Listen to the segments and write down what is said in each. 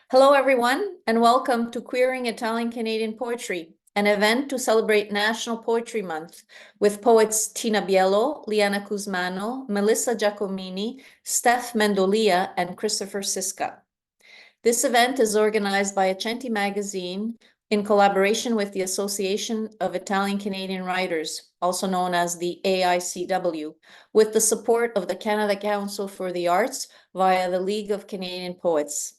Hello, everyone, and welcome to Queering Italian-Canadian Poetry, an event to celebrate National Poetry Month with poets Tina Biello, Liana Cusmano, Melissa Giacomini, Steff Mendolia, and Christopher Sisca. This event is organized by Accenti magazine in collaboration with the Association of Italian-Canadian Writers, also known as the AICW, with the support of the Canada Council for the Arts via the League of Canadian Poets.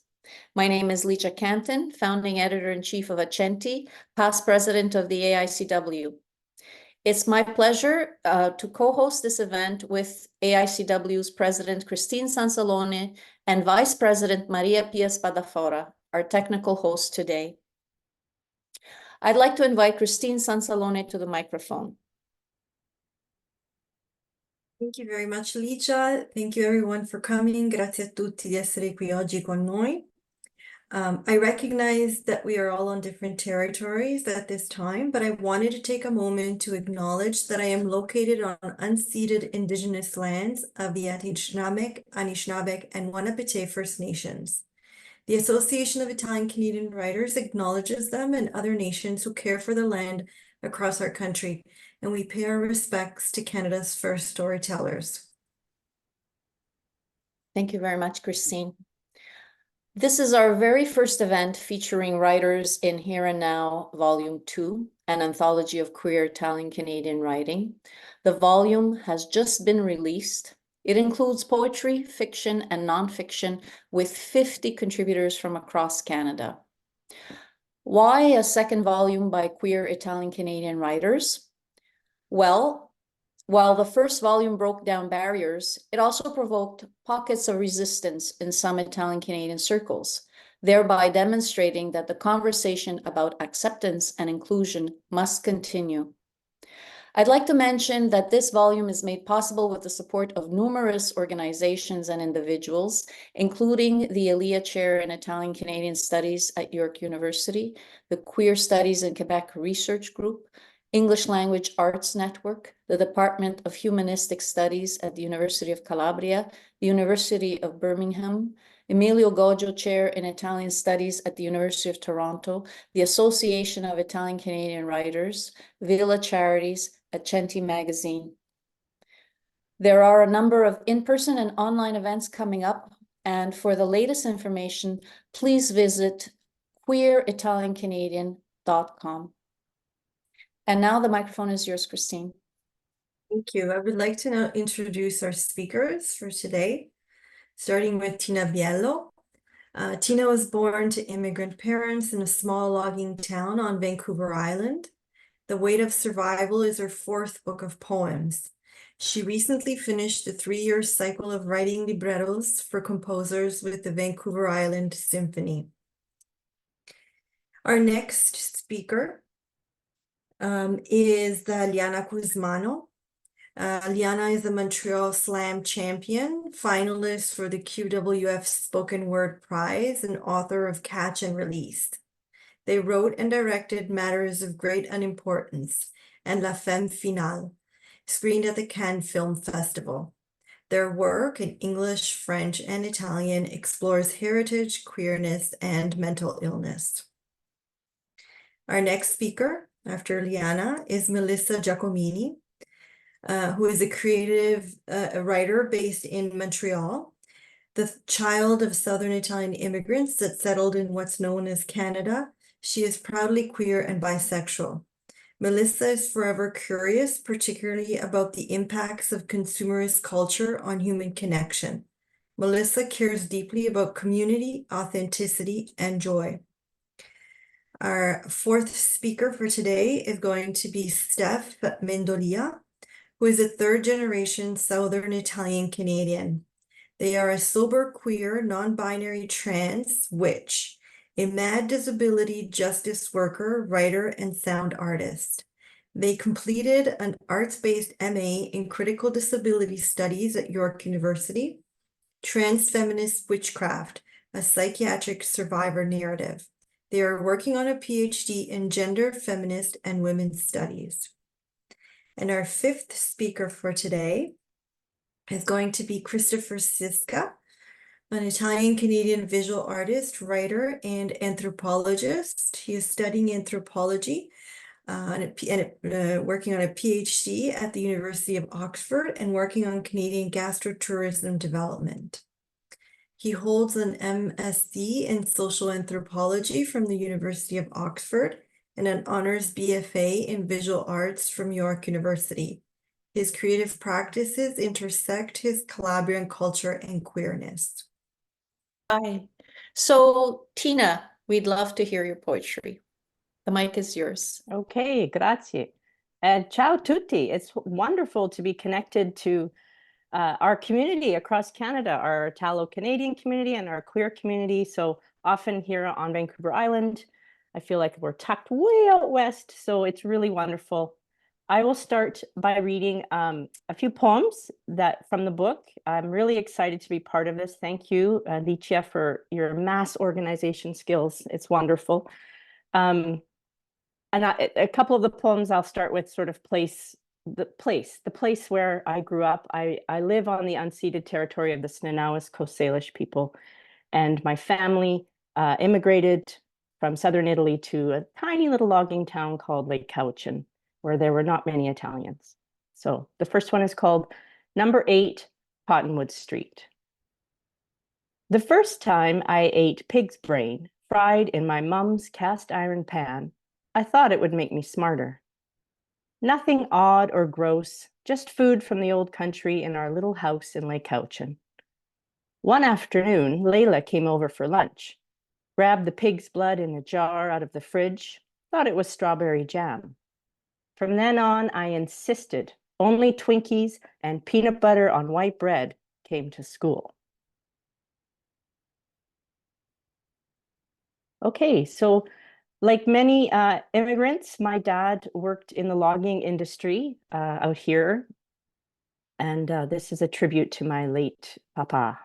My name is Licia Canton, founding editor-in-chief of Accenti, past president of the AICW. It's my pleasure to co-host this event with AICW's president, Christine Sansalone, and vice president, Maria Pia Spadafora, our technical host today. I'd like to invite Christine Sansalone to the microphone. Thank you very much, Licia. Thank you everyone for coming. Grazie a tutti di essere qui oggi con noi. I recognize that we are all on different territories at this time, but I wanted to take a moment to acknowledge that I am located on unceded Indigenous lands of the Anishinaabe, and Wanapitei First Nations. The Association of Italian-Canadian Writers acknowledges them and other nations who care for the land across our country, and we pay our respects to Canada's first storytellers. Thank you very much, Christine. This is our very first event featuring writers in Here and Now, Volume 2, an anthology of queer Italian-Canadian writing. The volume has just been released. It includes poetry, fiction, and nonfiction with 50 contributors from across Canada. Why a second volume by queer Italian-Canadian writers? Well, while the first volume broke down barriers, it also provoked pockets of resistance in some Italian-Canadian circles, thereby demonstrating that the conversation about acceptance and inclusion must continue. I'd like to mention that this volume is made possible with the support of numerous organizations and individuals, including the Elia Chair in Italian-Canadian Studies at York University, the Queer Studies in Quebec Research Group, English Language Arts Network, the Department of Humanistic Studies at the University of Calabria, the University of Birmingham, Emilio Goggio Chair in Italian Studies at the University of Toronto, the Association of Italian-Canadian Writers, Villa Charities, Accenti magazine. There are a number of in-person and online events coming up, and for the latest information, please visit queeritaliancanadian.com. And now the microphone is yours, Christine. Thank you. I would like to now introduce our speakers for today, starting with Tina Biello. Tina was born to immigrant parents in a small logging town on Vancouver Island. The Weight of Survival is her fourth book of poems. She recently finished a 3-year cycle of writing librettos for composers with the Vancouver Island Symphony. Our next speaker is Liana Cusmano. Liana is a Montreal Slam champion, finalist for the QWF Spoken Word Prize, and author of Catch and Release. They wrote and directed Matters of Great Unimportance and La Femme Finale, screened at the Cannes Film Festival. Their work in English, French, and Italian explores heritage, queerness, and mental illness. Our next speaker, after Liana, is Melissa Giacomini, who is a creative writer based in Montreal, the child of Southern Italian immigrants that settled in what's known as Canada. She is proudly queer and bisexual. Melissa is forever curious, particularly about the impacts of consumerist culture on human connection. Melissa cares deeply about community, authenticity, and joy. Our fourth speaker for today is going to be Steff Mendolia, who is a third-generation Southern Italian Canadian. They are a sober, queer, non-binary trans witch, a mad disability justice worker, writer, and sound artist. They completed an arts-based MA in Critical Disability Studies at York University, Trans-Feminist Witchcraft, a psychiatric survivor narrative. They are working on a PhD in Gender, Feminist, and Women's Studies. And our fifth speaker for today is going to be Christopher Sisca, an Italian-Canadian visual artist, writer, and anthropologist. He is studying anthropology working on a PhD at the University of Oxford and working on Canadian gastrotourism development. He holds an MSc in social anthropology from the University of Oxford and an honors BFA in visual arts from York University. His creative practices intersect his Calabrian culture and queerness. Hi. So, Tina, we'd love to hear your poetry. The mic is yours. Okay, grazie. Ciao tutti. It's wonderful to be connected to our community across Canada, our Italo-Canadian community and our queer community. So often here on Vancouver Island, I feel like we're tucked way out west. So it's really wonderful. I will start by reading a few poems from the book. I'm really excited to be part of this. Thank you, Licia, for your mass organization skills. It's wonderful. And a couple of the poems I'll start with sort of the place where I grew up. I live on the unceded territory of the Snanawas Coast Salish people, and my family immigrated from southern Italy to a tiny little logging town called Lake Cowichan, where there were not many Italians. So the first one is called Number 8, Cottonwood Street. The first time I ate pig's brain, fried in my mum's cast iron pan, I thought it would make me smarter. Nothing odd or gross, just food from the old country in our little house in Lake Cowichan. One afternoon, Layla came over for lunch, grabbed the pig's blood in a jar out of the fridge, thought it was strawberry jam. From then on, I insisted only Twinkies and peanut butter on white bread came to school. Okay, so like many immigrants, my dad worked in the logging industry out here. And this is a tribute to my late papa.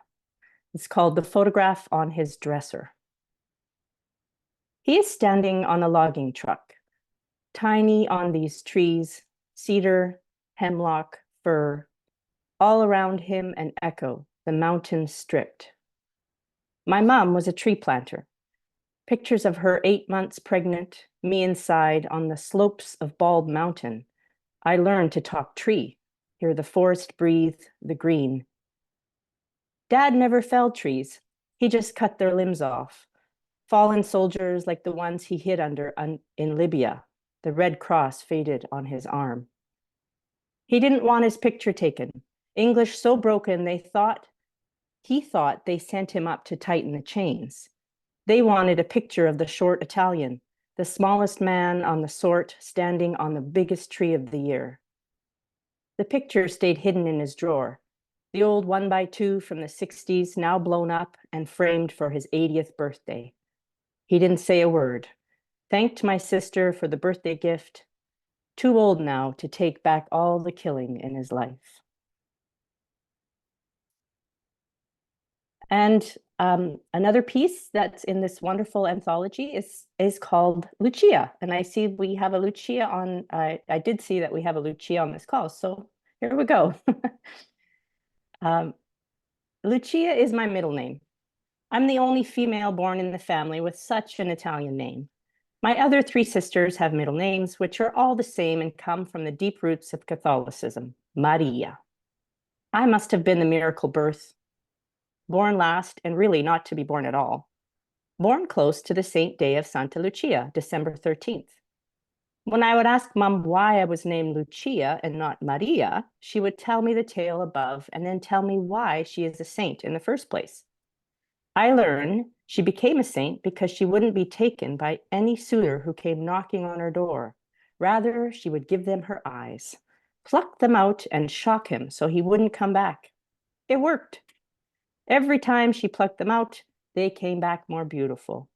It's called The Photograph on His Dresser. He is standing on a logging truck, tiny on these trees, cedar, hemlock, fir. All around him an echo, the mountains stripped. My mom was a tree planter. Pictures of her 8 months pregnant, me inside on the slopes of Bald Mountain. I learned to talk tree, hear the forest breathe, the green. Dad never felled trees. He just cut their limbs off. Fallen soldiers like the ones he hid under in Libya. The Red Cross faded on his arm. He didn't want his picture taken. English so broken he thought they sent him up to tighten the chains. They wanted a picture of the short Italian, the smallest man on the sort standing on the biggest tree of the year. The picture stayed hidden in his drawer, the old 1x2 from the 60s, now blown up and framed for his 80th birthday. He didn't say a word, thanked my sister for the birthday gift, too old now to take back all the killing in his life. And another piece that's in this wonderful anthology is called Lucia. And I see we have a Lucia on, I did see that we have a Lucia on this call. So here we go. Lucia is my middle name. I'm the only female born in the family with such an Italian name. My other 3 sisters have middle names, which are all the same and come from the deep roots of Catholicism, Maria. I must have been the miracle birth, born last and really not to be born at all. Born close to the saint day of Santa Lucia, December 13th. When I would ask Mom why I was named Lucia and not Maria, she would tell me the tale above and then tell me why she is a saint in the first place. I learned she became a saint because she wouldn't be taken by any suitor who came knocking on her door. Rather, she would give them her eyes, pluck them out and shock him so he wouldn't come back. It worked. Every time she plucked them out, they came back more beautiful.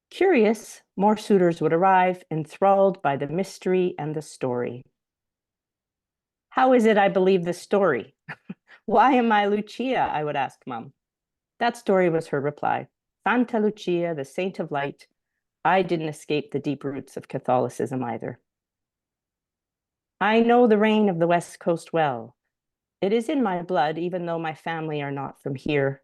Curious, more suitors would arrive, enthralled by the mystery and the story. How is it I believe the story? Why am I Lucia? I would ask Mom. That story was her reply. Santa Lucia, the saint of light. I didn't escape the deep roots of Catholicism either. I know the rain of the West Coast well. It is in my blood, even though my family are not from here.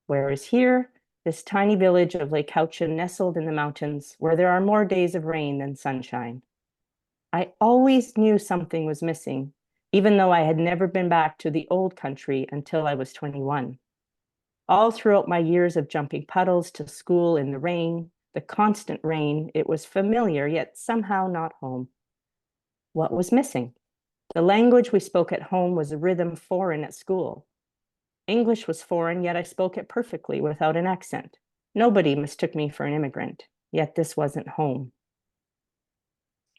Whereas here, this tiny village of Lake Cauchin nestled in the mountains where there are more days of rain than sunshine. I always knew something was missing, even though I had never been back to the old country until I was 21. All throughout my years of jumping puddles to school in the rain, the constant rain, it was familiar, yet somehow not home. What was missing? The language we spoke at home was a rhythm foreign at school. English was foreign, yet I spoke it perfectly without an accent. Nobody mistook me for an immigrant, yet this wasn't home.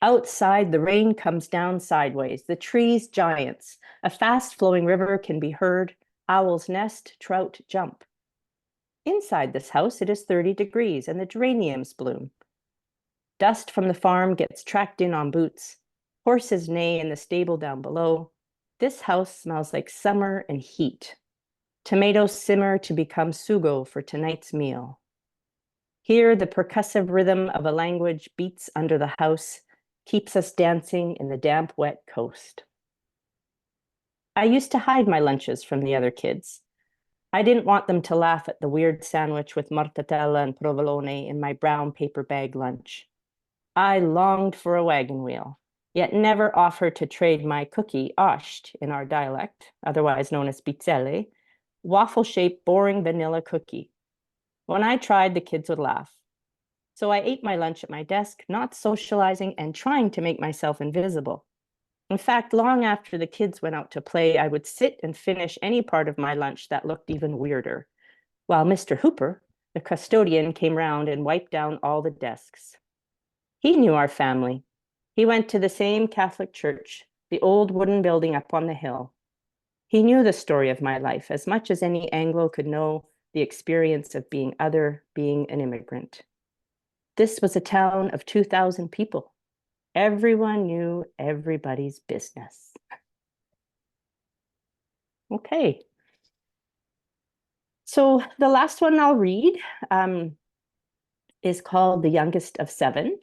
Outside, the rain comes down sideways, the trees giants. A fast-flowing river can be heard. Owls nest, trout jump. Inside this house, it is 30 degrees and the geraniums bloom. Dust from the farm gets tracked in on boots. Horses neigh in the stable down below. This house smells like summer and heat. Tomatoes simmer to become sugo for tonight's meal. Here, the percussive rhythm of a language beats under the house, keeps us dancing in the damp, wet coast. I used to hide my lunches from the other kids. I didn't want them to laugh at the weird sandwich with mortadella and provolone in my brown paper bag lunch. I longed for a wagon wheel, yet never offered to trade my cookie, osht in our dialect, otherwise known as pizzelle, waffle-shaped, boring vanilla cookie. When I tried, the kids would laugh. So I ate my lunch at my desk, not socializing and trying to make myself invisible. In fact, long after the kids went out to play, I would sit and finish any part of my lunch that looked even weirder, while Mr. Hooper, the custodian, came round and wiped down all the desks. He knew our family. He went to the same Catholic church, the old wooden building up on the hill. He knew the story of my life as much as any Anglo could know the experience of being other, being an immigrant. This was a town of 2,000 people. Everyone knew everybody's business. Okay. So the last one I'll read is called The Youngest of Seven.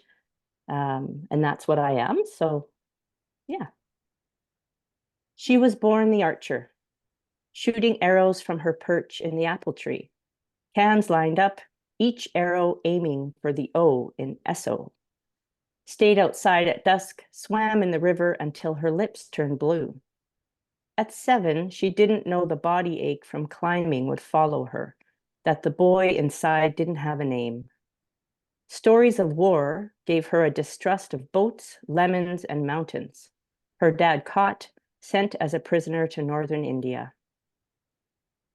And that's what I am. So yeah. She was born the archer, shooting arrows from her perch in the apple tree. Cans lined up, each arrow aiming for the O in Esso. Stayed outside at dusk, swam in the river until her lips turned blue. At 7, she didn't know the body ache from climbing would follow her, that the boy inside didn't have a name. Stories of war gave her a distrust of boats, lemons, and mountains. Her dad caught, sent as a prisoner to northern India.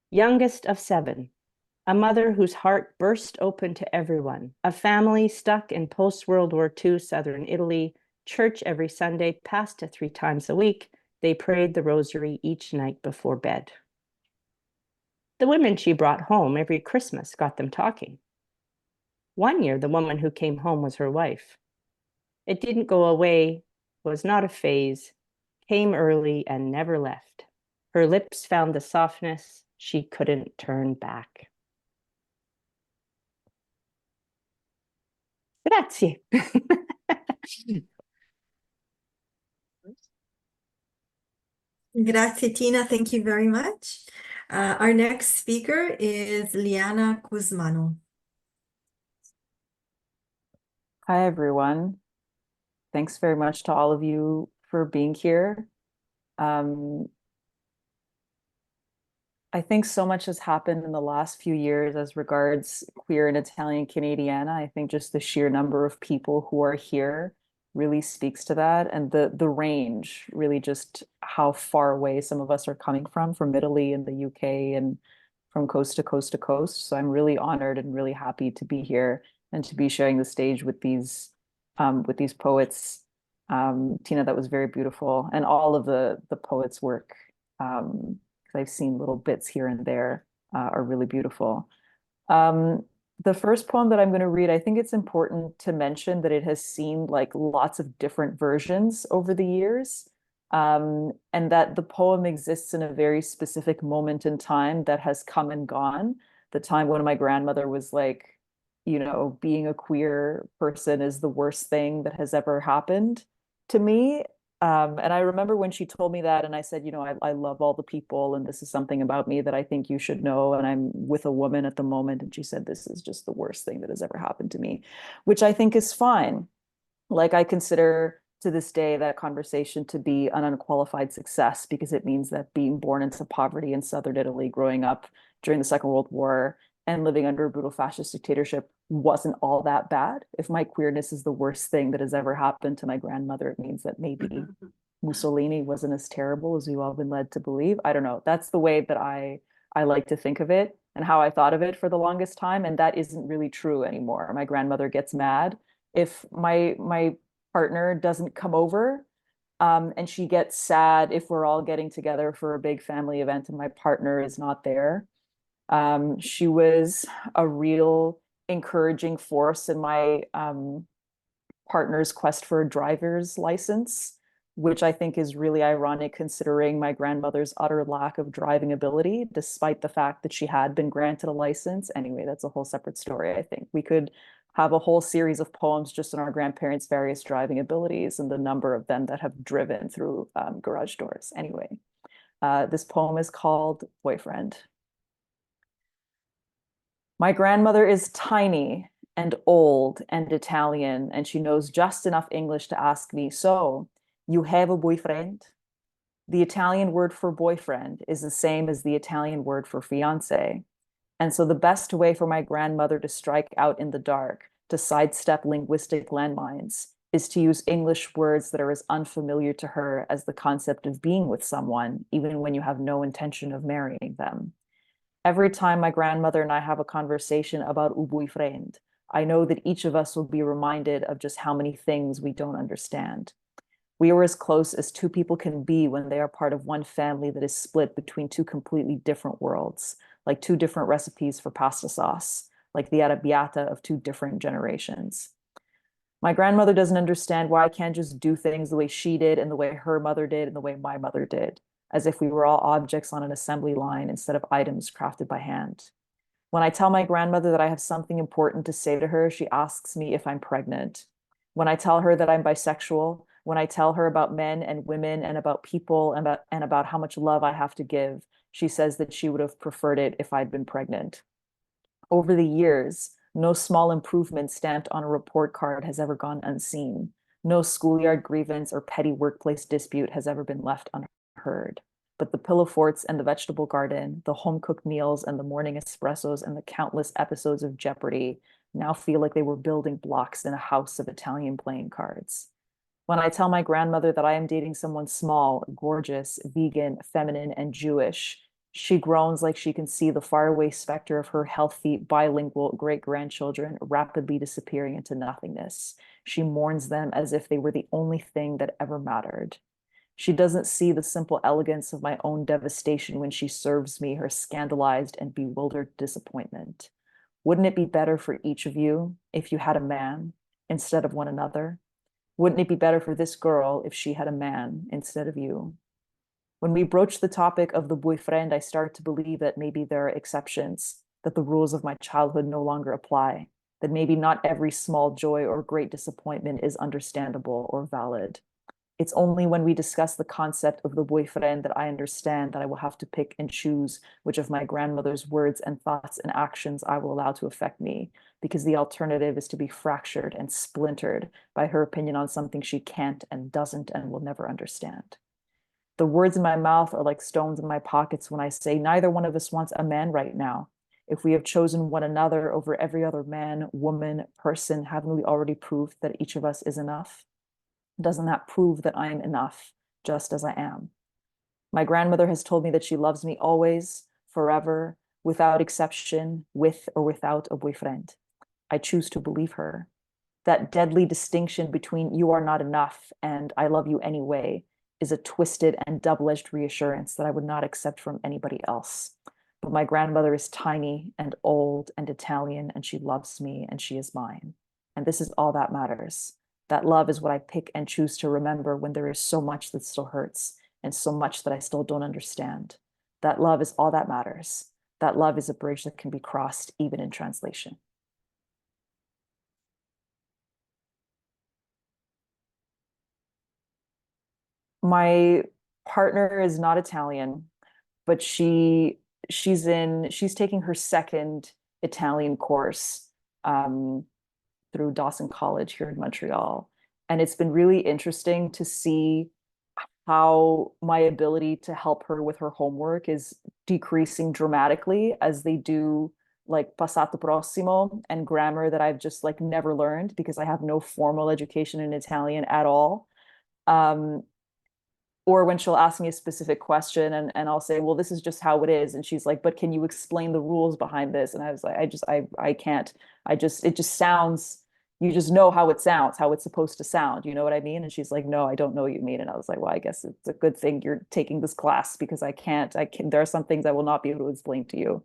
Youngest of 7. A mother whose heart burst open to everyone, a family stuck in post-World War II southern Italy, church every Sunday, pasta 3 times a week. They prayed the rosary each night before bed. The women she brought home every Christmas got them talking. One year, the woman who came home was her wife. It didn't go away, was not a phase, came early and never left. Her lips found the softness she couldn't turn back. Grazie. Grazie, Tina. Thank you very much. Our next speaker is Liana Cusmano. Hi, everyone. Thanks very much to all of you for being here. I think so much has happened in the last few years as regards queer and Italian Canadiana. I think just the sheer number of people who are here really speaks to that, and the range, really just how far away some of us are coming from Italy and the UK and from coast to coast to coast. So I'm really honored and really happy to be here and to be sharing the stage with these poets. Tina, that was very beautiful, and all of the poets' work. I've seen little bits here and there, are really beautiful. The first poem that I'm going to read, I think it's important to mention that it has seen like lots of different versions over the years, and that the poem exists in a very specific moment in time that has come and gone. The time when my grandmother was like, being a queer person is the worst thing that has ever happened to me. And I remember when she told me that, and I said, you know, I love all the people, and this is something about me that I think you should know. And I'm with a woman at the moment. And she said, this is just the worst thing that has ever happened to me, which I think is fine. Like, I consider to this day that conversation to be an unqualified success, because it means that being born into poverty in southern Italy, growing up during the Second World War, and living under a brutal fascist dictatorship wasn't all that bad. If my queerness is the worst thing that has ever happened to my grandmother, it means that maybe Mussolini wasn't as terrible as we've all been led to believe. I don't know. That's the way that I like to think of it, and how I thought of it for the longest time. And that isn't really true anymore. My grandmother gets mad if my partner doesn't come over, and she gets sad if we're all getting together for a big family event and my partner is not there. She was a real encouraging force in my partner's quest for a driver's license, which I think is really ironic considering my grandmother's utter lack of driving ability, despite the fact that she had been granted a license. Anyway, that's a whole separate story. I think we could have a whole series of poems just on our grandparents' various driving abilities and the number of them that have driven through garage doors. Anyway, this poem is called Boyfriend. My grandmother is tiny and old and Italian, and she knows just enough English to ask me, so, you have a boyfriend? The Italian word for boyfriend is the same as the Italian word for fiance. And so the best way for my grandmother to strike out in the dark, to sidestep linguistic landmines, is to use English words that are as unfamiliar to her as the concept of being with someone, even when you have no intention of marrying them. Every time my grandmother and I have a conversation about o boyfriend, I know that each of us will be reminded of just how many things we don't understand. We are as close as two people can be when they are part of one family that is split between two completely different worlds, like two different recipes for pasta sauce, like the arrabbiata of two different generations. My grandmother doesn't understand why I can't just do things the way she did and the way her mother did and the way my mother did, as if we were all objects on an assembly line instead of items crafted by hand. When I tell my grandmother that I have something important to say to her, she asks me if I'm pregnant. When I tell her that I'm bisexual, when I tell her about men and women and about people and about how much love I have to give, she says that she would have preferred it if I'd been pregnant. Over the years, no small improvement stamped on a report card has ever gone unseen. No schoolyard grievance or petty workplace dispute has ever been left unheard. But the pillow forts and the vegetable garden, the home-cooked meals and the morning espressos and the countless episodes of Jeopardy now feel like they were building blocks in a house of Italian playing cards. When I tell my grandmother that I am dating someone small, gorgeous, vegan, feminine, and Jewish, she groans like she can see the faraway specter of her healthy, bilingual great-grandchildren rapidly disappearing into nothingness. She mourns them as if they were the only thing that ever mattered. She doesn't see the simple elegance of my own devastation when she serves me her scandalized and bewildered disappointment. Wouldn't it be better for each of you if you had a man instead of one another? Wouldn't it be better for this girl if she had a man instead of you? When we broach the topic of the boyfriend, I start to believe that maybe there are exceptions, that the rules of my childhood no longer apply, that maybe not every small joy or great disappointment is understandable or valid. It's only when we discuss the concept of the boyfriend that I understand that I will have to pick and choose which of my grandmother's words and thoughts and actions I will allow to affect me, because the alternative is to be fractured and splintered by her opinion on something she can't and doesn't and will never understand. The words in my mouth are like stones in my pockets when I say neither one of us wants a man right now. If we have chosen one another over every other man, woman, person, haven't we already proved that each of us is enough? Doesn't that prove that I am enough, just as I am? My grandmother has told me that she loves me always, forever, without exception, with or without a boyfriend. I choose to believe her. That deadly distinction between you are not enough and I love you anyway is a twisted and double-edged reassurance that I would not accept from anybody else. But my grandmother is tiny and old and Italian, and she loves me and she is mine. And this is all that matters. That love is what I pick and choose to remember when there is so much that still hurts and so much that I still don't understand. That love is all that matters. That love is a bridge that can be crossed even in translation. My partner is not Italian, but she's taking her second Italian course through Dawson College here in Montreal. And it's been really interesting to see how my ability to help her with her homework is decreasing dramatically as they do like passato prossimo and grammar that I've just like never learned because I have no formal education in Italian at all. Um, or when she'll ask me a specific question and I'll say, well, this is just how it is. And she's like, but can you explain the rules behind this? And I was like, I can't. It just sounds, you just know how it sounds, how it's supposed to sound. You know what I mean? And she's like, no, I don't know what you mean. And I was like, well, I guess it's a good thing you're taking this class because I can't, there are some things I will not be able to explain to you.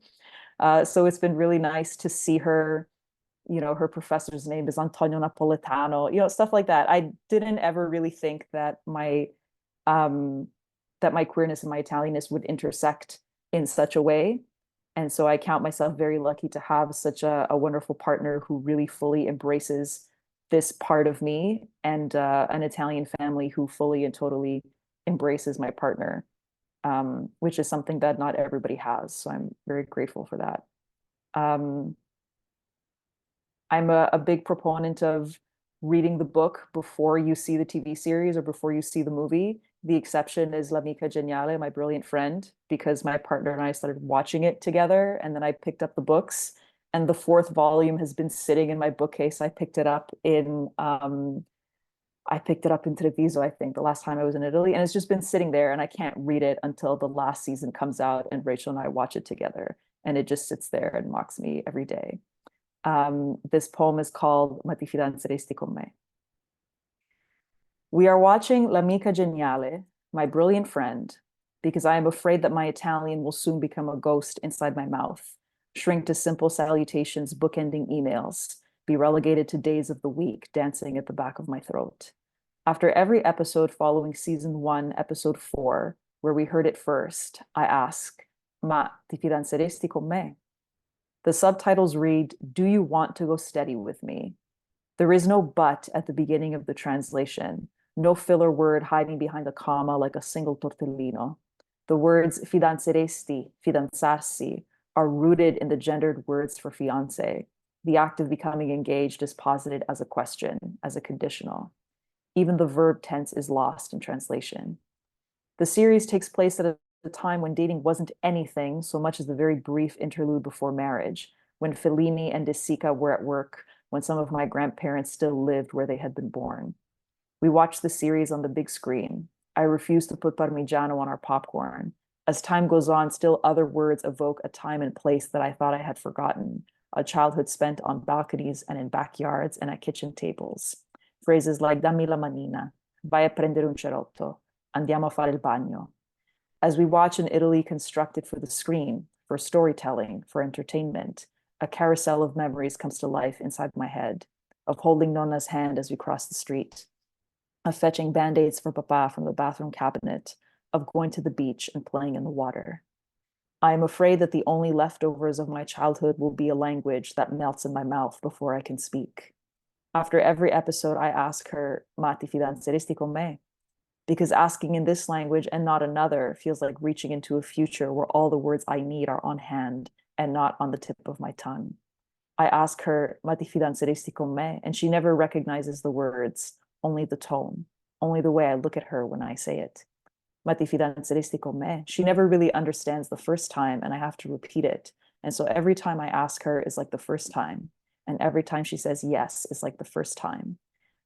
So it's been really nice to see her, you know, her professor's name is Antonio Napolitano, you know, stuff like that. I didn't ever really think um, that my queerness and my Italianness would intersect in such a way. And so I count myself very lucky to have such a wonderful partner who really fully embraces this part of me and an Italian family who fully and totally embraces my partner, which is something that not everybody has. So I'm very grateful for that. I'm a big proponent of reading the book before you see the TV series or before you see the movie. The exception is L'amica geniale, my brilliant friend, because my partner and I started watching it together, and then I picked up the books. And the fourth volume has been sitting in my bookcase. I picked it up in Treviso, I think, the last time I was in Italy, and it's just been sitting there, and I can't read it until the last season comes out, and Rachel and I watch it together, and it just sits there and mocks me every day. This poem is called Ma ti fidanzeresti con me. We are watching L'amica geniale, my brilliant friend, because I am afraid that my Italian will soon become a ghost inside my mouth, shrink to simple salutations, bookending emails, be relegated to days of the week, dancing at the back of my throat. After every episode following season 1, episode 4, where we heard it first, I ask, Ma ti fidanzeresti con me? The subtitles read, do you want to go steady with me? There is no but at the beginning of the translation, no filler word hiding behind a comma like a single tortellino. The words fidanzeresti, fidanzarsi are rooted in the gendered words for fiance. The act of becoming engaged is posited as a question, as a conditional. Even the verb tense is lost in translation. The series takes place at a time when dating wasn't anything so much as the very brief interlude before marriage, when Fellini and De Sica were at work, when some of my grandparents still lived where they had been born. We watched the series on the big screen. I refuse to put Parmigiano on our popcorn. As time goes on, still other words evoke a time and place that I thought I had forgotten, a childhood spent on balconies and in backyards and at kitchen tables. Phrases like dammi la manina, vai a prendere un cerotto, andiamo a fare il bagno. As we watch an Italy constructed for the screen, for storytelling, for entertainment, a carousel of memories comes to life inside my head, of holding Nonna's hand as we cross the street, of fetching Band-Aids for Papa from the bathroom cabinet, of going to the beach and playing in the water. I am afraid that the only leftovers of my childhood will be a language that melts in my mouth before I can speak. After every episode, I ask her, Ma ti fidanzeresti con me? Because asking in this language and not another feels like reaching into a future where all the words I need are on hand and not on the tip of my tongue. I ask her, Ma ti fidanzeresti con me? And she never recognizes the words, only the tone, only the way I look at her when I say it. Ma ti fidanzeresti con me? She never really understands the first time, and I have to repeat it. And so every time I ask her is like the first time. And every time she says yes is like the first time.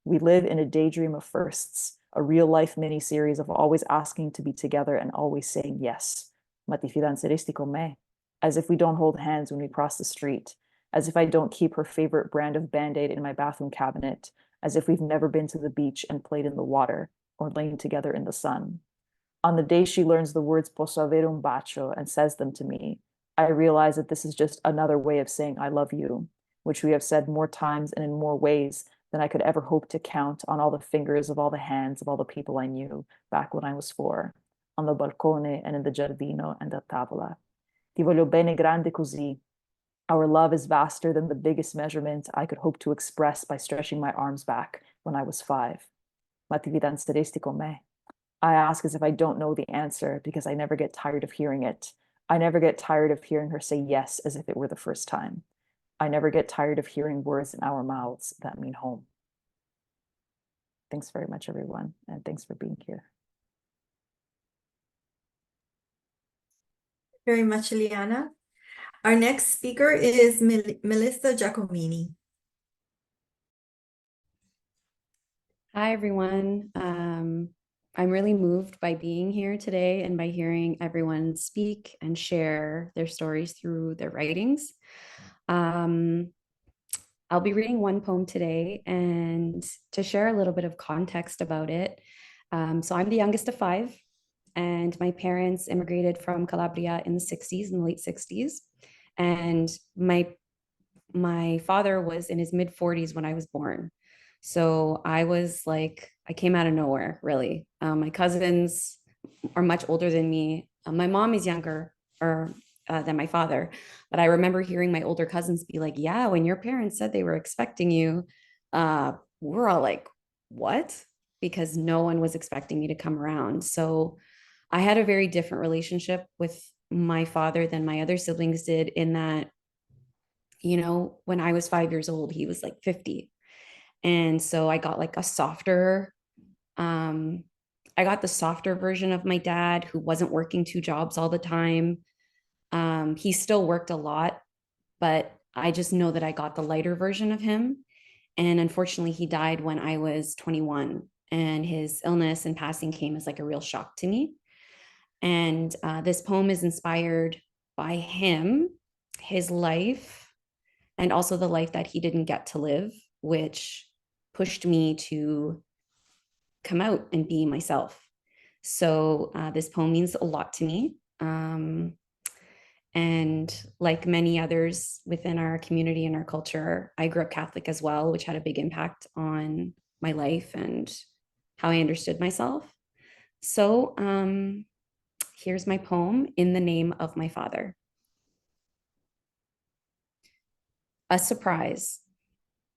We live in a daydream of firsts, a real life mini series of always asking to be together and always saying yes. Ma ti fidanzeresti con me? As if we don't hold hands when we cross the street, as if I don't keep her favorite brand of Band-Aid in my bathroom cabinet, as if we've never been to the beach and played in the water or lain together in the sun. On the day she learns the words posso avere un bacio and says them to me, I realize that this is just another way of saying I love you, which we have said more times and in more ways than I could ever hope to count on all the fingers of all the hands of all the people I knew back when I was 4, on the balcone and in the giardino and a tavola. Ti voglio bene grande così. Our love is vaster than the biggest measurement I could hope to express by stretching my arms back when I was 5. Ma ti fidanzeresti con me? I ask as if I don't know the answer because I never get tired of hearing it. I never get tired of hearing her say yes as if it were the first time. I never get tired of hearing words in our mouths that mean home. Thanks very much, everyone, and thanks for being here. Very much, Liana. Our next speaker is Melissa Giacomini. Hi, everyone. I'm really moved by being here today and by hearing everyone speak and share their stories through their writings. I'll be reading one poem today, and to share a little bit of context about it. So I'm the youngest of five, and my parents immigrated from Calabria in the 60s, in the late 60s. And my father was in his mid 40s when I was born. So I was like, I came out of nowhere, really. My cousins are much older than me. My mom is younger than my father, but I remember hearing my older cousins be like, yeah, when your parents said they were expecting you, we're all like, what? Because no one was expecting me to come around. So I had a very different relationship with my father than my other siblings did, in that, you know, when I was 5 years old, he was like 50. And so I got like a softer, I got the softer version of my dad, who wasn't working two jobs all the time. He still worked a lot, but I just know that I got the lighter version of him. And unfortunately, he died when I was 21, and his illness and passing came as like a real shock to me. And this poem is inspired by him, his life, and also the life that he didn't get to live, which pushed me to come out and be myself. So this poem means a lot to me. And like many others within our community and our culture, I grew up Catholic as well, which had a big impact on my life and how I understood myself. So here's my poem, In the Name of My Father. A surprise.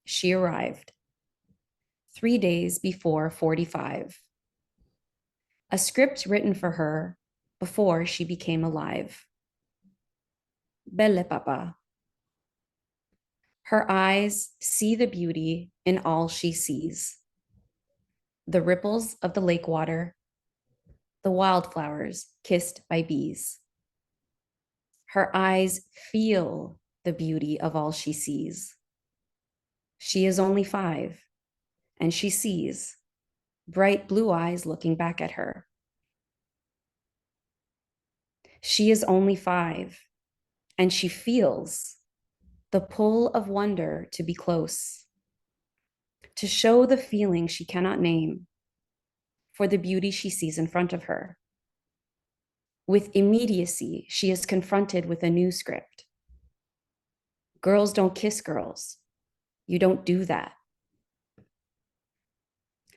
She arrived 3 days before 45. A script written for her before she became alive. Belle papa. Her eyes see the beauty in all she sees. The ripples of the lake water, the wildflowers kissed by bees. Her eyes feel the beauty of all she sees. She is only 5, and she sees bright blue eyes looking back at her. She is only 5, and she feels the pull of wonder to be close, to show the feeling she cannot name for the beauty she sees in front of her. With immediacy, she is confronted with a new script. Girls don't kiss girls. You don't do that.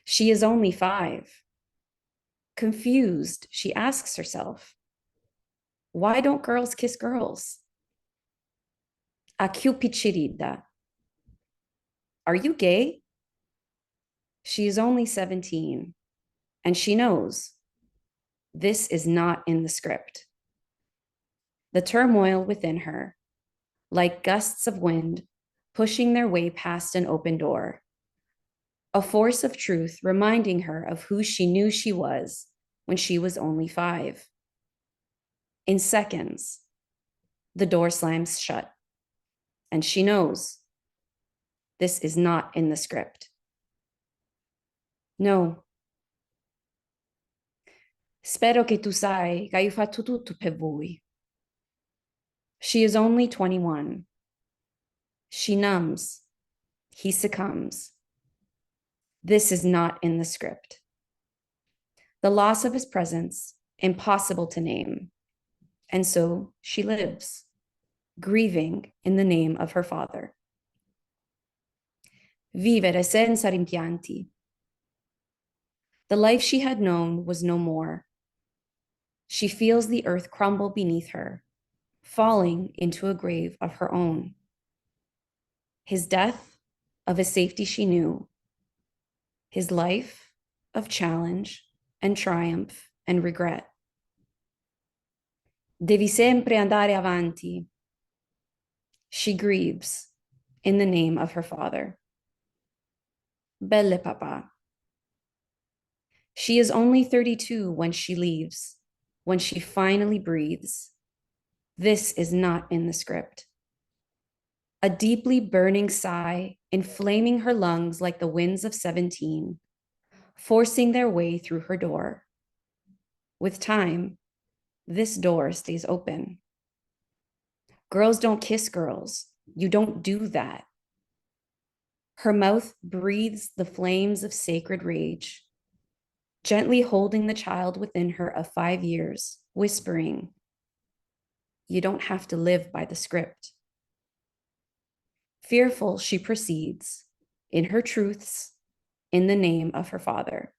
She is only 5. Confused, she asks herself, why don't girls kiss girls? A cupicirida. Are you gay? She is only 17, and she knows this is not in the script. The turmoil within her, like gusts of wind, pushing their way past an open door. A force of truth reminding her of who she knew she was when she was only 5. In seconds, the door slams shut, and she knows this is not in the script. No. Spero che tu sai che hai fatto tutto per voi. She is only 21. She numbs. He succumbs. This is not in the script. The loss of his presence, impossible to name. And so she lives, grieving in the name of her father. Vivere senza rimpianti. The life she had known was no more. She feels the earth crumble beneath her, falling into a grave of her own. His death of a safety she knew. His life of challenge and triumph and regret. Devi sempre andare avanti. She grieves in the name of her father. Belle papa. She is only 32 when she leaves, when she finally breathes. This is not in the script. A deeply burning sigh inflaming her lungs like the winds of 17, forcing their way through her door. With time, this door stays open. Girls don't kiss girls. You don't do that. Her mouth breathes the flames of sacred rage, gently holding the child within her of 5 years, whispering, "You don't have to live by the script." Fearful, she proceeds in her truths in the name of her father.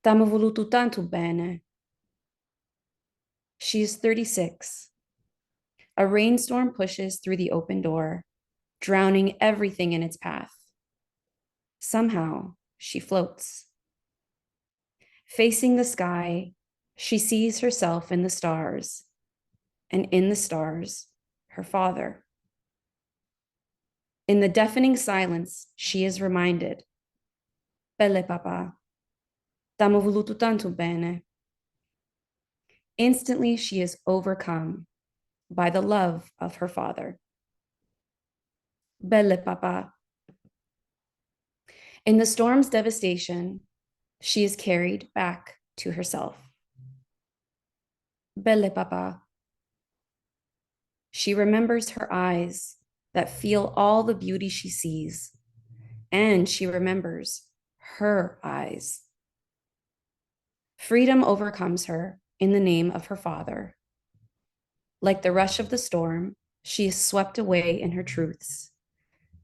T'amo voluto tanto bene. She is 36. A rainstorm pushes through the open door, drowning everything in its path. Somehow, she floats. Facing the sky, she sees herself in the stars, and in the stars, her father. In the deafening silence, she is reminded, "Belle papa, t'amo voluto tanto bene." Instantly, she is overcome by the love of her father. Belle papa. In the storm's devastation, she is carried back to herself. Belle papa. She remembers her eyes that feel all the beauty she sees, and she remembers her eyes. Freedom overcomes her in the name of her father. Like the rush of the storm, she is swept away in her truths.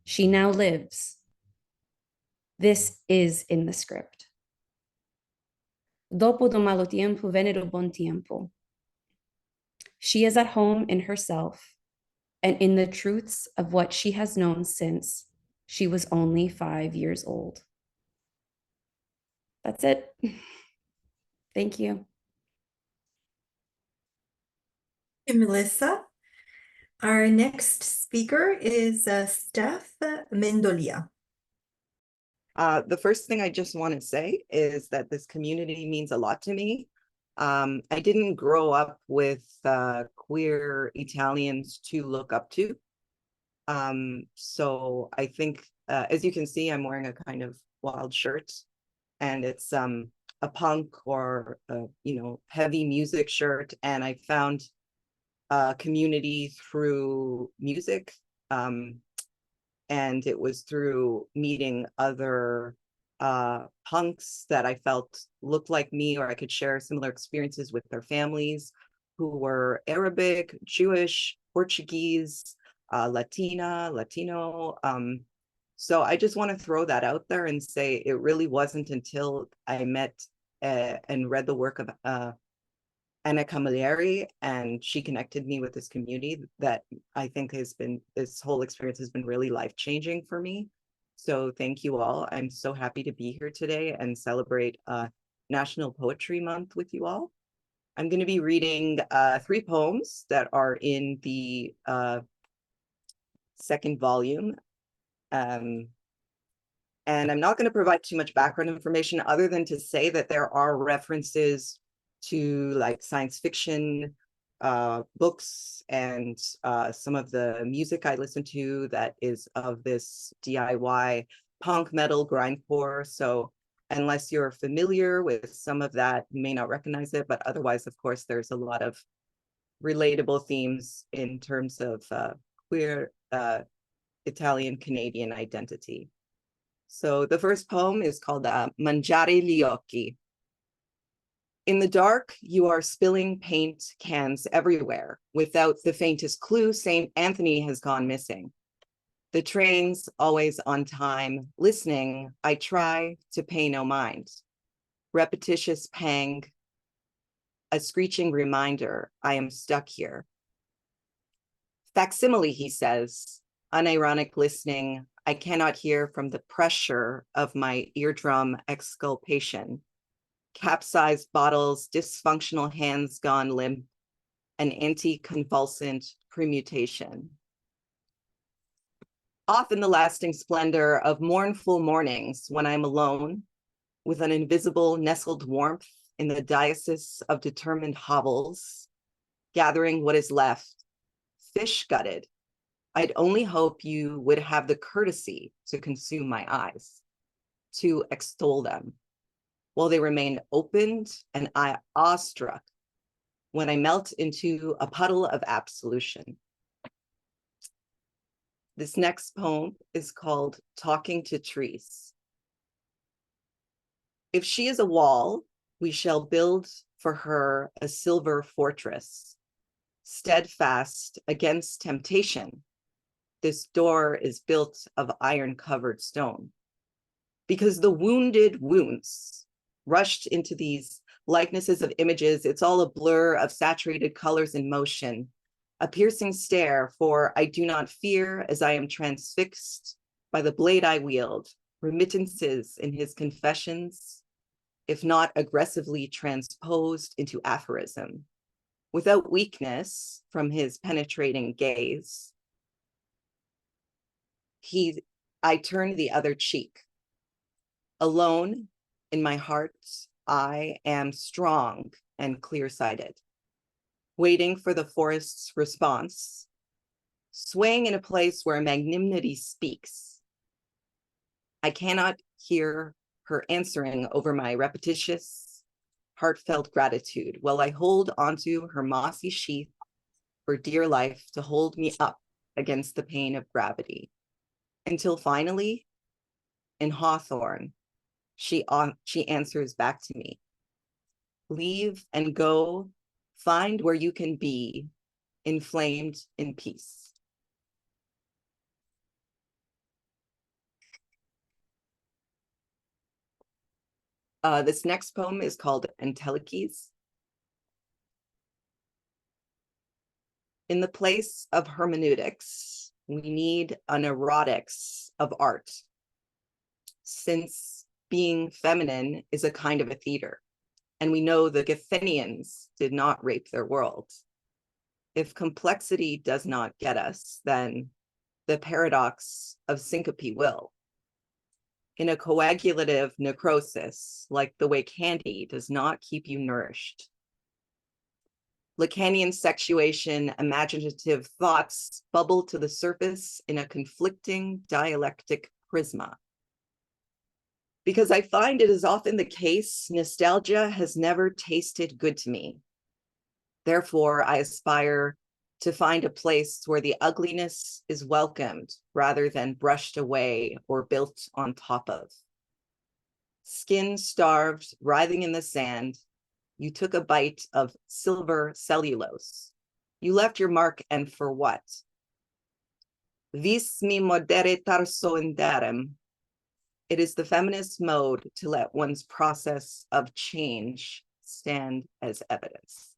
She now lives. This is in the script. Dopo do malo tiempo venne do bon tiempo. She is at home in herself and in the truths of what she has known since she was only 5 years old. That's it. Thank you. Thank you, Melissa. Our next speaker is Steff Mendolia. The first thing I just want to say is that this community means a lot to me. I didn't grow up with queer Italians to look up to. So I think, as you can see, I'm wearing a kind of wild shirt, and it's a punk or heavy music shirt. And I found community through music. And it was through meeting other punks that I felt looked like me, or I could share similar experiences with their families who were Arabic, Jewish, Portuguese, Latino. So I just want to throw that out there and say it really wasn't until I met and read the work of Anna Camilleri, and she connected me with this community that I think this whole experience has been really life-changing for me. So thank you all. I'm so happy to be here today and celebrate National Poetry Month with you all. I'm going to be reading 3 poems that are in the second volume. And I'm not going to provide too much background information other than to say that there are references to like science fiction books and some of the music I listen to that is of this DIY punk metal grindcore. So unless you're familiar with some of that, you may not recognize it, but otherwise, of course, there's a lot of relatable themes in terms of queer Italian Canadian identity. So the first poem is called Mangiare gli occhi. In the dark, you are spilling paint cans everywhere. Without the faintest clue, St. Anthony has gone missing. The train's always on time. Listening, I try to pay no mind. Repetitious pang, a screeching reminder, I am stuck here. Facsimile, he says, unironic listening, I cannot hear from the pressure of my eardrum exculpation. capsized bottles, dysfunctional hands gone limp, and anticonvulsant permutation. Often the lasting splendor of mournful mornings when I'm alone with an invisible nestled warmth in the diocese of determined hovels, gathering what is left, fish-gutted. I'd only hope you would have the courtesy to consume my eyes, to extol them, while they remain opened and awestruck when I melt into a puddle of absolution. This next poem is called Talking to Trees. If she is a wall, we shall build for her a silver fortress, steadfast against temptation. This door is built of iron-covered stone, because the wounded wounds rushed into these likenesses of images. It's all a blur of saturated colors in motion, a piercing stare, for I do not fear as I am transfixed by the blade I wield, remittances in his confessions, if not aggressively transposed into aphorism, without weakness from his penetrating gaze. I turn the other cheek. Alone in my heart, I am strong and clear-sighted, waiting for the forest's response, swaying in a place where magnanimity speaks. I cannot hear her answering over my repetitious, heartfelt gratitude while I hold onto her mossy sheath for dear life to hold me up against the pain of gravity. Until finally, in Hawthorne, she answers back to me. Leave and go, find where you can be, inflamed in peace. This next poem is called Entelechies. In the place of hermeneutics, we need an erotics of art, since being feminine is a kind of a theater, and we know the Athenians did not rape their world. If complexity does not get us, then the paradox of syncope will. In a coagulative necrosis, like the way candy does not keep you nourished. Lacanian sexuation, imaginative thoughts bubble to the surface in a conflicting dialectic prisma. Because I find it is often the case, nostalgia has never tasted good to me. Therefore, I aspire to find a place where the ugliness is welcomed rather than brushed away or built on top of. Skin starved, writhing in the sand, you took a bite of silver cellulose. You left your mark, and for what? Vis mi modere tarso inderem. It is the feminist mode to let one's process of change stand as evidence.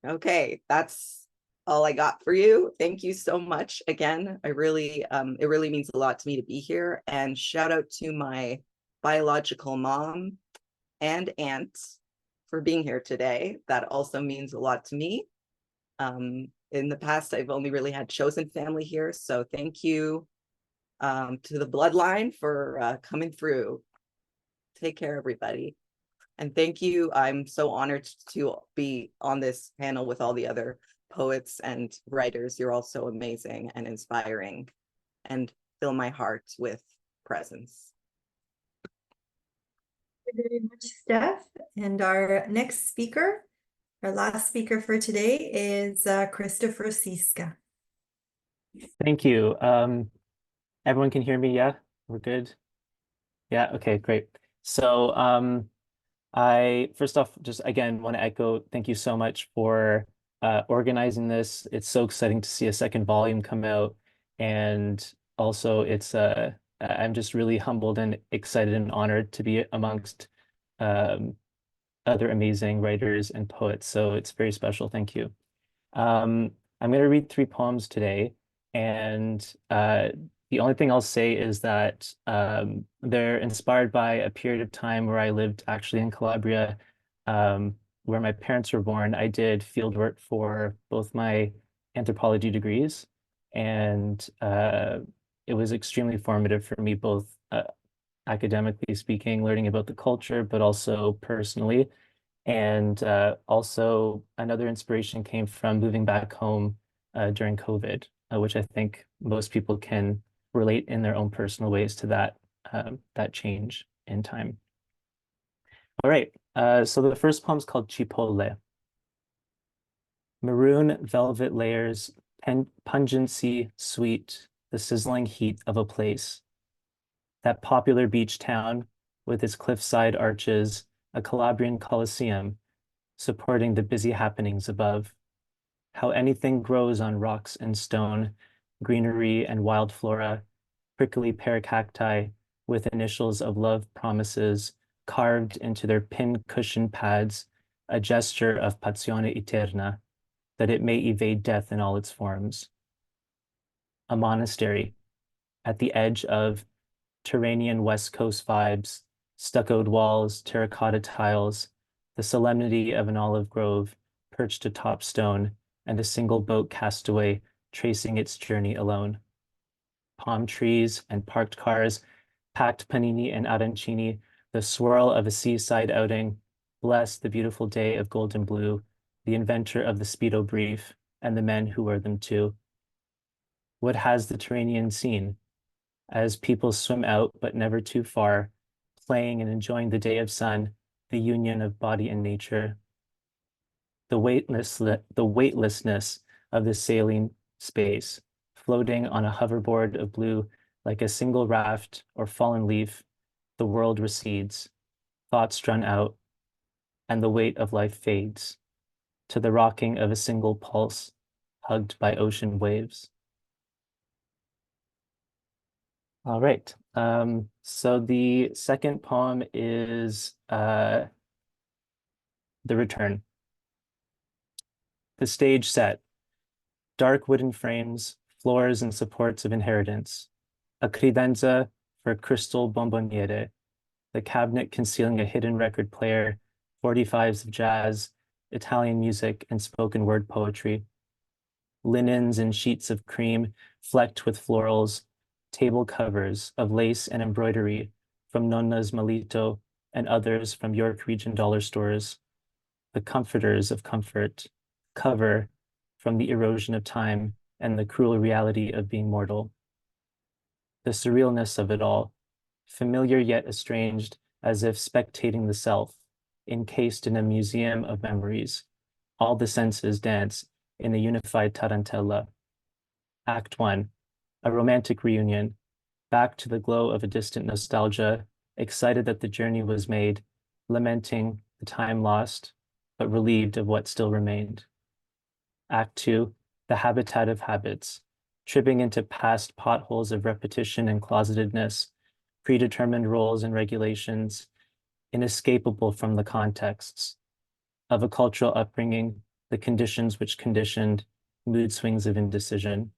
Okay, that's all I got for you. Thank you so much. Again, it really means a lot to me to be here. And shout out to my biological mom and aunt for being here today. That also means a lot to me. In the past, I've only really had chosen family here. So thank you to the bloodline for coming through. Take care, everybody. And thank you. I'm so honored to be on this panel with all the other poets and writers. You're all so amazing and inspiring and fill my heart with presence. Thank you very much, Steff. And our next speaker, our last speaker for today is Christopher Sisca. Thank you. Everyone can hear me? Yeah, we're good. Yeah, okay, great. So I first off just again want to echo thank you so much for organizing this. It's so exciting to see a second volume come out, and also it's I'm just really humbled and excited and honored to be amongst other amazing writers and poets. So it's very special. Thank you. I'm going to read 3 poems today, and The only thing I'll say is that they're inspired by a period of time where I lived actually in Calabria, where my parents were born. I did field work for both my anthropology degrees, and it was extremely formative for me, both academically speaking, learning about the culture, but also personally. And also another inspiration came from moving back home during COVID, which I think most people can relate in their own personal ways to that change in time. All right, so the first poem is called Chipotle. Maroon velvet layers, pungency sweet, the sizzling heat of a place. That popular beach town with its cliffside arches, a Calabrian Colosseum, supporting the busy happenings above. How anything grows on rocks and stone, greenery and wild flora, prickly pear cacti with initials of love promises carved into their pin cushion pads, a gesture of passione eterna, that it may evade death in all its forms. A monastery at the edge of Turanian West Coast vibes, stuccoed walls, terracotta tiles, the solemnity of an olive grove perched atop stone, and a single boat castaway tracing its journey alone. Palm trees and parked cars, packed panini and arancini, the swirl of a seaside outing, bless the beautiful day of golden blue, the inventor of the Speedo brief, and the men who wear them too. What has the Turanian seen? As people swim out, but never too far, playing and enjoying the day of sun, the union of body and nature. The weightlessness of the sailing space, floating on a hoverboard of blue like a single raft or fallen leaf, the world recedes, thoughts drawn out, and the weight of life fades to the rocking of a single pulse, hugged by ocean waves. All right. So the second poem is The Return. The stage set. Dark wooden frames, floors and supports of inheritance. A credenza for crystal bomboniere. The cabinet concealing a hidden record player, 45s of jazz, Italian music, and spoken word poetry. Linens and sheets of cream flecked with florals, table covers of lace and embroidery from Nonna's Malito and others from York Region dollar stores. The comforters of comfort, cover from the erosion of time and the cruel reality of being mortal. The surrealness of it all, familiar yet estranged, as if spectating the self, encased in a museum of memories. All the senses dance in a unified tarantella. Act 1, a romantic reunion, back to the glow of a distant nostalgia, excited that the journey was made, lamenting the time lost, but relieved of what still remained. Act 2, the habitat of habits, tripping into past potholes of repetition and closetedness, predetermined roles and regulations, inescapable from the contexts of a cultural upbringing, the conditions which conditioned mood swings of indecision,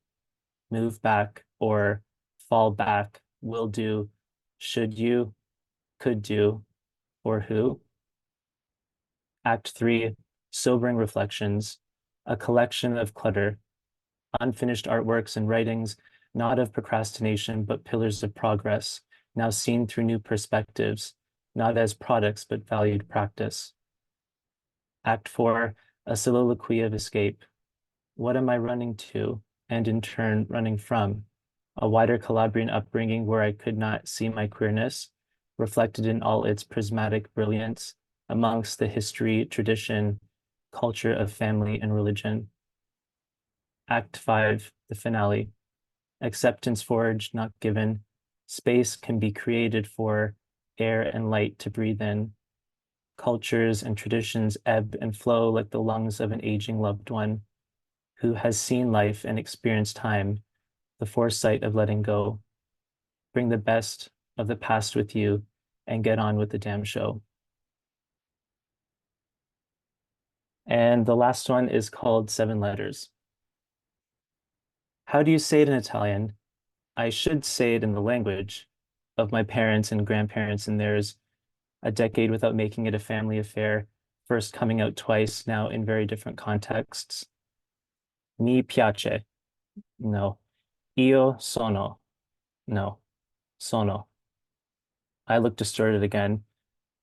move back or fall back, will do, should you, could do, or who. Act 3, sobering reflections, a collection of clutter, unfinished artworks and writings, not of procrastination, but pillars of progress, now seen through new perspectives, not as products, but valued practice. Act 4, a soliloquy of escape. What am I running to, and in turn running from? A wider Calabrian upbringing where I could not see my queerness, reflected in all its prismatic brilliance amongst the history, tradition, culture of family and religion. Act 5, the finale. Acceptance forged, not given. Space can be created for air and light to breathe in. Cultures and traditions ebb and flow like the lungs of an aging loved one who has seen life and experienced time, the foresight of letting go. Bring the best of the past with you and get on with the damn show. And the last one is called 7 Letters. How do you say it in Italian? I should say it in the language of my parents and grandparents and theirs, a decade without making it a family affair, first coming out twice, now in very different contexts. Mi piace. No. Io sono. No. Sono. I look distorted again.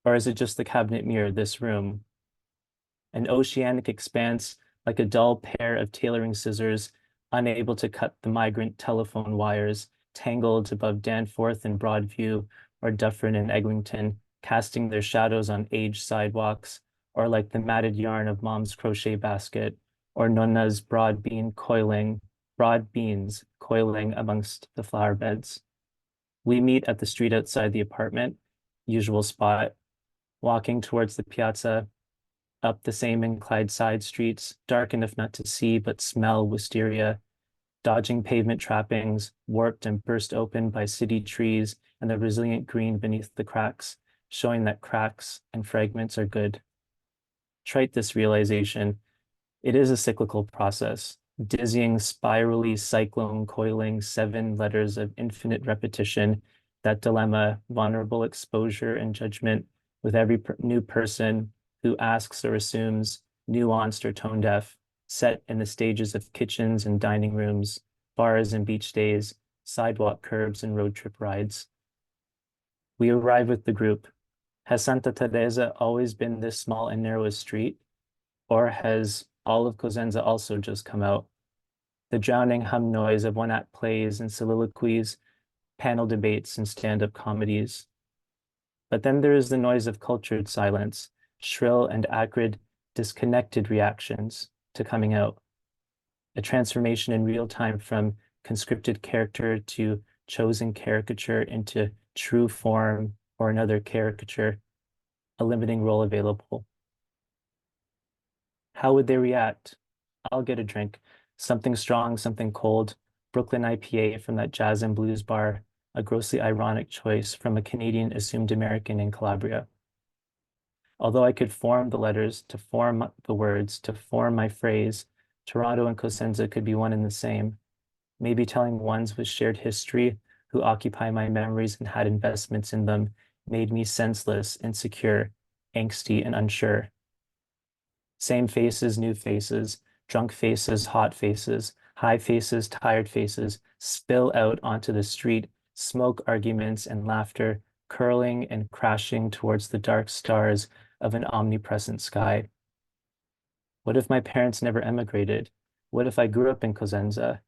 Or is it just the cabinet mirror, this room? An oceanic expanse like a dull pair of tailoring scissors, unable to cut the migrant telephone wires, tangled above Danforth and Broadview, or Dufferin and Eglinton, casting their shadows on aged sidewalks, or like the matted yarn of mom's crochet basket, or Nonna's broad beans coiling amongst the flower beds. We meet at the street outside the apartment, usual spot, walking towards the piazza, up the same inclined side streets, dark enough not to see but smell wisteria, dodging pavement trappings, warped and burst open by city trees and the resilient green beneath the cracks, showing that cracks and fragments are good. Trite this realization, it is a cyclical process, dizzying, spirally cyclone coiling 7 letters of infinite repetition, that dilemma, vulnerable exposure and judgment with every new person who asks or assumes, nuanced or tone deaf, set in the stages of kitchens and dining rooms, bars and beach days, sidewalk curbs and road trip rides. We arrive with the group. Has Santa Teresa always been this small and narrow a street? Or has all of Cosenza also just come out? The drowning hum noise of one-act plays and soliloquies, panel debates and stand-up comedies. But then there is the noise of cultured silence, shrill and acrid, disconnected reactions to coming out. A transformation in real time from conscripted character to chosen caricature into true form or another caricature, a limiting role available. How would they react? I'll get a drink, something strong, something cold, Brooklyn IPA from that jazz and blues bar, a grossly ironic choice from a Canadian assumed American in Calabria. Although I could form the letters, to form the words, to form my phrase, Toronto and Cosenza could be one and the same. Maybe telling ones with shared history who occupy my memories and had investments in them made me senseless, insecure, angsty, and unsure. Same faces, new faces, drunk faces, hot faces, high faces, tired faces, spill out onto the street, smoke arguments and laughter, curling and crashing towards the dark stars of an omnipresent sky. What if my parents never emigrated? What if I grew up in Cosenza?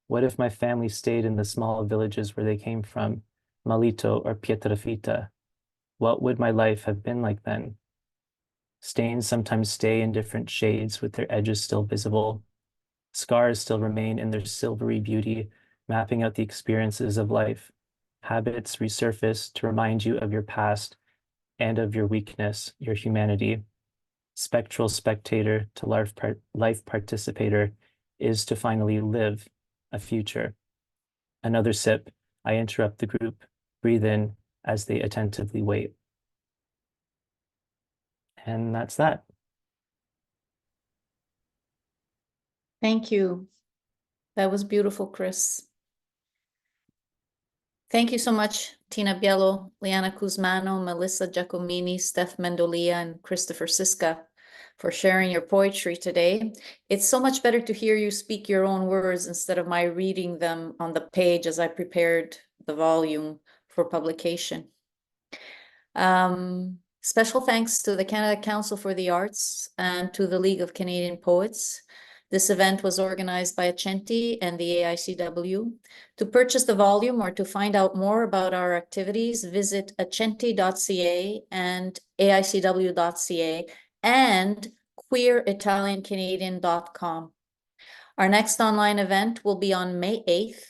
What if my family stayed in the small villages where they came from, Malito or Pietrafita? What would my life have been like then? Stains sometimes stay in different shades with their edges still visible. Scars still remain in their silvery beauty, mapping out the experiences of life. Habits resurface to remind you of your past and of your weakness, your humanity. Spectral spectator to life participator is to finally live a future. Another sip, I interrupt the group, breathe in as they attentively wait. And that's that. Thank you. That was beautiful, Chris. Thank you so much, Tina Biello, Liana Cusmano, Melissa Giacomini, Steff Mendolia, and Christopher Sisca for sharing your poetry today. It's so much better to hear you speak your own words instead of my reading them on the page as I prepared the volume for publication. Special thanks to the Canada Council for the Arts and to the League of Canadian Poets. This event was organized by Accenti and the AICW. To purchase the volume or to find out more about our activities, visit accenti.ca and aicw.ca and queeritaliancanadian.com. Our next online event will be on May 8th.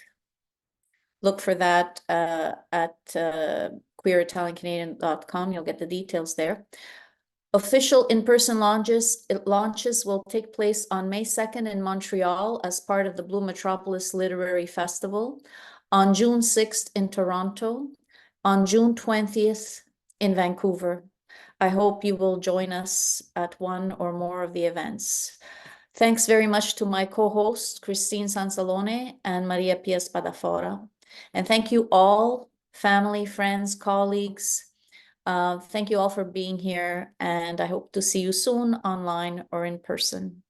Look for that at queeritaliancanadian.com. You'll get the details there. Official in-person launches will take place on May 2nd in Montreal as part of the Blue Metropolis Literary Festival, on June 6th in Toronto, on June 20th in Vancouver. I hope you will join us at one or more of the events. Thanks very much to my co-hosts, Christine Sansalone and Maria Pia Spadafora. And thank you all, family, friends, colleagues. Thank you all for being here, and I hope to see you soon online or in person.